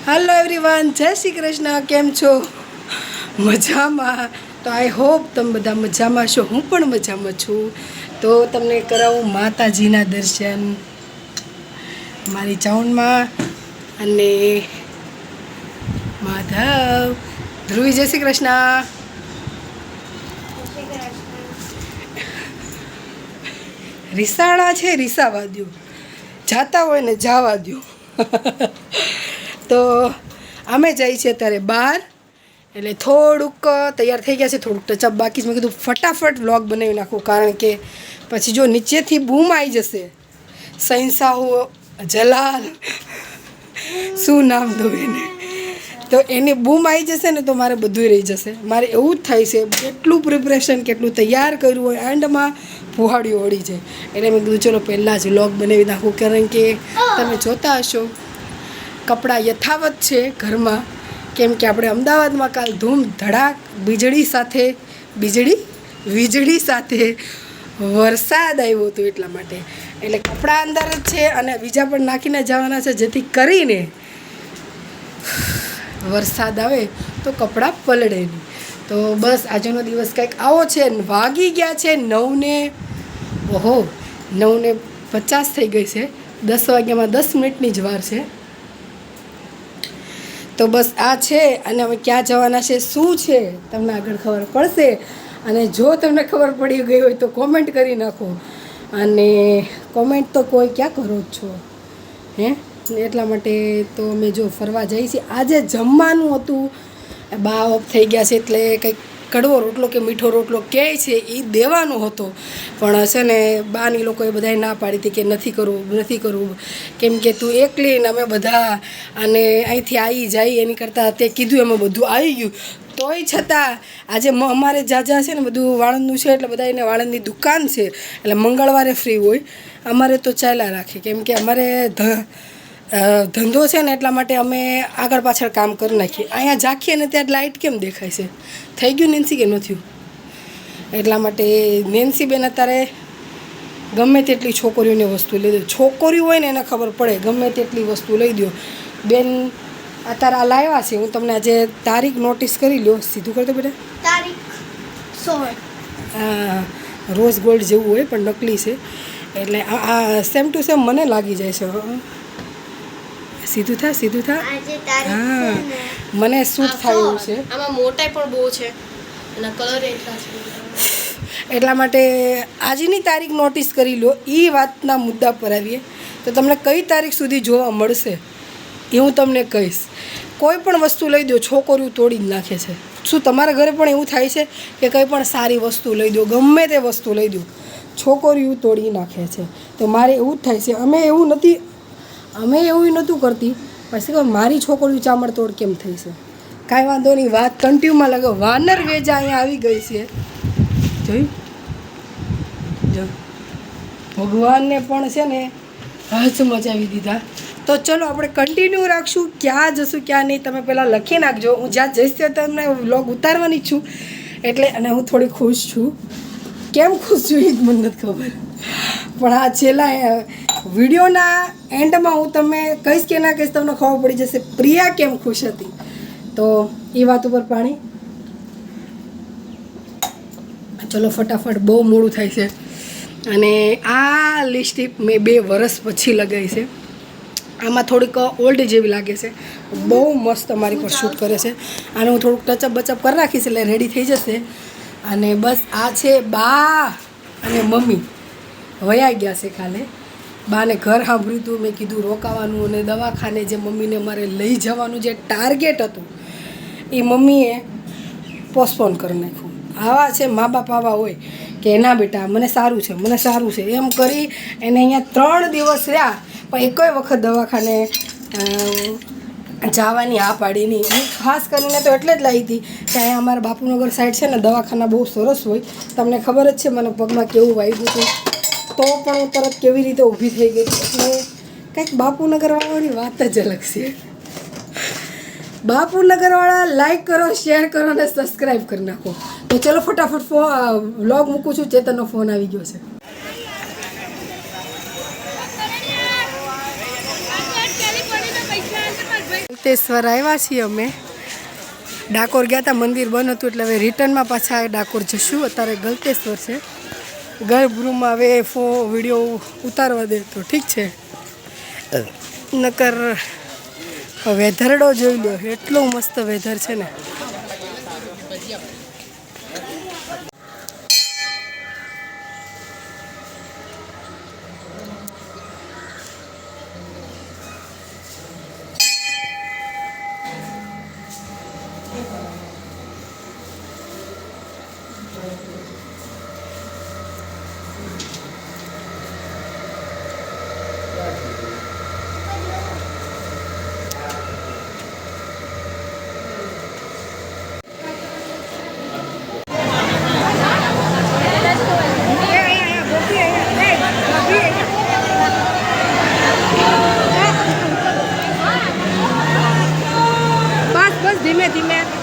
Hello everyone, जय श्री कृष्ण। केम छो? मजामा? तो आई होप तम बधा मजामा छो। हूँ पण मजामा छूँ। तो तमने करावुं माताजीना दर्शन मारी चाउंडमां अने माधव। ध्रुवी, जय श्री कृष्ण। રીસાણા છે, રીસાવા દ્યો, જાતા હોય ને જવા દ્યો. તો અમે જઈએ છીએ અત્યારે બહાર, એટલે થોડુંક તૈયાર થઈ ગયા છે, થોડુંક ટચઅપ બાકી છે. મેં કીધું ફટાફટ વ્લોગ બનાવી નાખું, કારણ કે પછી જો નીચેથી બૂમ આવી જશે, સૈંસાહુ જલાલ શું નામ દઉં એને, તો એની બૂમ આવી જશે ને તો મારે બધું રહી જશે. મારે એવું જ થાય છે, કેટલું પ્રિપરેશન કેટલું તૈયાર કર્યું હોય, એન્ડમાં પુહાડીઓ ઓળી જાય. એટલે મેં કીધું ચલો પહેલાં જ વ્લોગ બનાવી નાખું, કારણ કે તમે જોતા હશો કપડાં યથાવત છે ઘરમાં, કેમ કે આપણે અમદાવાદમાં કાલ ધૂમ ધડાક વીજળી સાથે વરસાદ આવ્યો હતો, એટલા માટે. એટલે કપડાં અંદર જ છે અને બીજા પણ નાખીને જવાના છે, જેથી કરીને વરસાદ આવે તો કપડાં પલળે નહીં. તો બસ આજનો દિવસ કંઈક આવો છે. વાગી ગયા છે 9:50 થઈ ગઈ છે. 10 વાગ્યામાં 10 મિનિટની જ વાર છે. તો બસ આ છે, અને અમે ક્યાં જવાના છે, શું છે, તમને આગળ ખબર પડશે. અને જો તમને ખબર પડી ગઈ હોય તો કોમેન્ટ કરી નાખો. અને કોમેન્ટ તો કોઈ ક્યાં કરો જ છો હે, એટલા માટે તો અમે જો ફરવા જઈએ છીએ. આજે જમવાનું હતું, બા ઓફ થઈ ગયા છે, એટલે કંઈક કડવો રોટલો કે મીઠો રોટલો કહે છે એ દેવાનો હતો. પણ છે ને બાની લોકોએ બધાએ ના પાડી હતી કે નથી કરવું, કેમ કે તું એકલી ને અમે બધા, અને અહીંથી આવી જાય એની કરતાં તે કીધું એમાં બધું આવી ગયું. તોય છતાં આજે અમારે જાજા છે ને બધું વાળંદનું છે, એટલે બધા એને વાળંદની દુકાન છે, એટલે મંગળવારે ફ્રી હોય. અમારે તો ચાલ્યા રાખે, કેમ કે અમારે ધંધો છે ને, એટલા માટે અમે આગળ પાછળ કામ કરી નાખીએ. અહીંયા ઝાંખીએ ને ત્યાં લાઇટ કેમ દેખાય છે, થઈ ગયું નેન્સી કે ન થયું? એટલા માટે નેન્સીબેન અત્યારે ગમે તેટલી છોકરીઓને વસ્તુ લઈ દો. છોકરીઓ હોય ને એને ખબર પડે, ગમે તેટલી વસ્તુ લઈ દો. બેન અત્યારે આ લાવ્યા છે, હું તમને આજે તારીખ નોટિસ કરી લો. સીધું કરી દો બેટા. તારીખ 16. રોઝ ગોલ્ડ જેવું હોય પણ નકલી છે, એટલે આ સેમ ટુ સેમ મને લાગી જાય છે. સીધું થા આજે તારીખ હા, મને સૂટ થાય એવું છે. આમાં મોટાઈ પણ બહુ છે અને કલર એટલા છે, એટલા માટે આજની તારીખ નોટિસ કરી લો. એ વાતના મુદ્દા પર આવીએ તો તમને કઈ તારીખ સુધી જોવા મળશે એ હું તમને કહીશ. કોઈ પણ વસ્તુ લઈ દો, છોકરીઓ તોડી જ નાખે છે. શું તમારા ઘરે પણ એવું થાય છે કે કંઈ પણ સારી વસ્તુ લઈ દો, ગમે તે વસ્તુ લઈ દો, છોકરીઓ તોડી નાખે છે? તો મારે એવું જ થાય છે. અમે એવું નહોતું કરતી, પછી કે મારી છોકરીઓ ચામડ તોડ કેમ થઈ છે? કાંઈ વાંધો નહીં, વાત કન્ટિન્યુમાં લાગે. વાનર વેજા અહીંયા આવી ગઈ છે, જોયું? જો ભગવાનને પણ છે ને હજ મચાવી દીધા. તો ચલો આપણે કન્ટિન્યુ રાખશું. ક્યાં જશું ક્યાં નહીં તમે પહેલાં લખી નાખજો. હું જ્યાં જઈશ ત્યાં તમને વ્લોગ ઉતારવાની જ છું, એટલે. અને હું થોડી ખુશ છું. કેમ ખુશ છું એ જ મને નથી ખબર, પણ આ છેલ્લા વિડીયોના એન્ડમાં હું તમે કહીશ કે ના કહીશ તમને ખબર પડી જશે પ્રિયા કેમ ખુશ હતી. તો એ વાત ઉપર પાણી. ચલો ફટાફટ, બહુ મોડું થાય છે. અને આ લિપસ્ટિક મેં 2 વર્ષ પછી લગાવી છે. આમાં થોડીક ઓલ્ડ જેવી લાગે છે, બહુ મસ્ત અમારી પર શૂટ કરે છે. અને હું થોડુંક ટચઅપ બચઅપ કરી રાખીશ એટલે રેડી થઈ જશે. અને બસ આ છે બા અને મમ્મી વયા ગયા છે કાલે. બાને ઘર સાંભળ્યું હતું, મેં કીધું રોકાવાનું, અને દવાખાને જે મમ્મીને મારે લઈ જવાનું જે ટાર્ગેટ હતું એ મમ્મીએ પોસ્ટપોન કરી નાખ્યું. આવા છે મા બાપ, આવા હોય કે ના બેટા મને સારું છે એમ કરી એને અહીંયા 3 દિવસ રહ્યા, પણ એકોય વખત દવાખાને જવાની આ પાડી નહીં. હું ખાસ કરીને તો એટલે જ લાવી હતી કે અહીંયા અમારા બાપુનગર સાઈડ છે ને દવાખાના બહુ સરસ હોય. તમને ખબર જ છે મને પગમાં કેવું વાગ્યું હતું, તો પણ હું તરત કેવી રીતે ઊભી થઈ ગઈ. એટલે કંઈક બાપુનગરવાળાની વાત જ અલગ છે. બાપુનગરવાળા લાઈક કરો, શેર કરો અને સબસ્ક્રાઈબ કરી નાખો. તો ચલો ફટાફટ વ્લોગ મૂકું છું. ચેતનનો ફોન આવી ગયો છે. ગલતેશ્વર આવ્યા છીએ અમે. ડાકોર ગયા હતા, મંદિર બંધ હતું એટલે હવે રિટર્નમાં પાછા ડાકોર જશું. અત્યારે ગલતેશ્વર છે. ગર્ભગૃહમાં હવે વિડીયો ઉતારવા દે તો ઠીક છે, નકર વેધરડો જોઈ લો, એટલું મસ્ત વેધર છે ને. બસ ધીમે ધીમે.